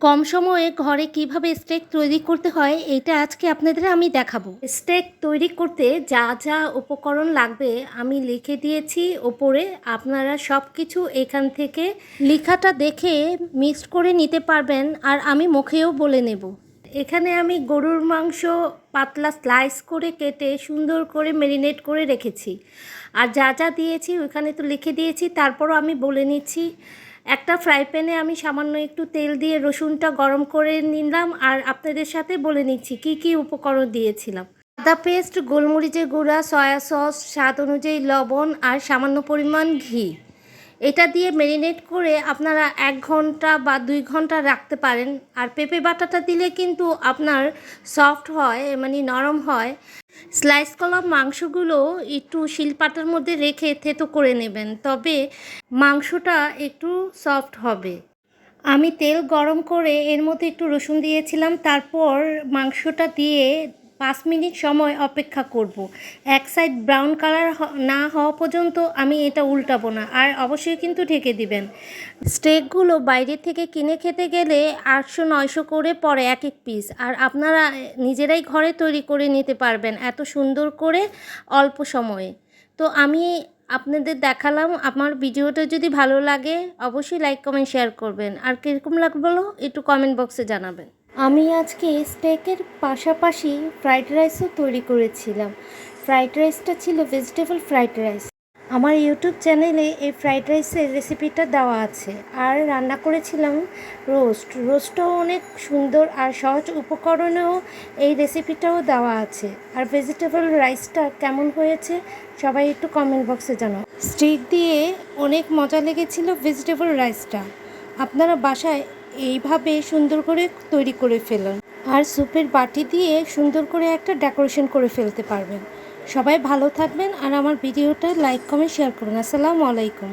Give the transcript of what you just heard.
কম সময়ে ঘরে কিভাবে স্টেক তৈরি করতে হয় এটা আজকে আপনাদের আমি দেখাবো। স্টেক তৈরি করতে যা যা উপকরণ লাগবে আমি লিখে দিয়েছি ওপরে, আপনারা সব কিছু এখান থেকে লেখাটা দেখে মিক্সড করে নিতে পারবেন, আর আমি মুখেও বলে নেব। এখানে আমি গরুর মাংস পাতলা স্লাইস করে কেটে সুন্দর করে ম্যারিনেট করে রেখেছি, আর যা যা দিয়েছি ওখানে তো লিখে দিয়েছি, তারপরও আমি বলে নিচ্ছি। একটা ফ্রাই প্যানে আমি সামান্য একটু তেল দিয়ে রসুনটা গরম করে নিলাম, আর আপনাদের সাথে বলে নিচ্ছি কি কি উপকরণ দিয়েছিলাম। আদা পেস্ট, গোলমরিচের গুঁড়া, সয়া সস, স্বাদ অনুযায়ী লবণ আর সামান্য পরিমাণ ঘি। এটা দিয়ে ম্যারিনেট করে আপনারা 1 ঘন্টা বা 2 ঘন্টা রাখতে পারেন। আর পেঁপে বাটাটা দিলে কিন্তু আপনার সফট হয়, মানে নরম হয়। স্লাইস করা মাংসগুলো একটু শিলপাটার মধ্যে রেখে থেতো করে নেবেন, তবে মাংসটা একটু সফট হবে। আমি তেল গরম করে এর মধ্যে একটু রসুন দিয়েছিলাম, তারপর মাংসটা দিয়ে 5 মিনিট সময় অপেক্ষা করব। এক সাইড ব্রাউন কালার না হওয়া পর্যন্ত আমি এটা উল্টাবো না, আর অবশ্যই কিন্তু ঢেকে দিবেন। স্টেকগুলো বাইরে থেকে কিনে খেতে গেলে 800-900 করে পড়ে এক এক পিস, আর আপনারা নিজেরাই ঘরে তৈরি করে নিতে পারবেন এত সুন্দর করে অল্প সময়ে। তো আমি আপনাদের দেখালাম। আমার ভিডিওটা যদি ভালো লাগে অবশ্যই লাইক কমেন্ট শেয়ার করবেন, আর কীরকম লাগলো একটু কমেন্ট বক্সে জানাবেন। আমি আজকে স্টেকের পাশাপাশি ফ্রাইড রাইসও তৈরি করেছিলাম। ফ্রাইড রাইসটা ছিল ভেজিটেবল ফ্রাইড রাইস। আমার ইউটিউব চ্যানেলে এই ফ্রাইড রাইসের রেসিপিটা দেওয়া আছে। আর রান্না করেছিলাম রোস্টও অনেক সুন্দর, আর সহজ উপকরণেও এই রেসিপিটাও দেওয়া আছে। আর ভেজিটেবল রাইসটা কেমন হয়েছে সবাই একটু কমেন্ট বক্সে জানাও। স্টিক দিয়ে অনেক মজা লেগেছিল ভেজিটেবল রাইসটা। আপনারা বাসায় এইভাবে সুন্দর করে তৈরি করে ফেলুন, আর স্যুপের বাটি দিয়ে সুন্দর করে একটা ডেকোরেশন করে ফেলতে পারবেন। সবাই ভালো থাকবেন, আর আমার ভিডিওটা লাইক কমেন্ট শেয়ার করুন। আসসালামু আলাইকুম।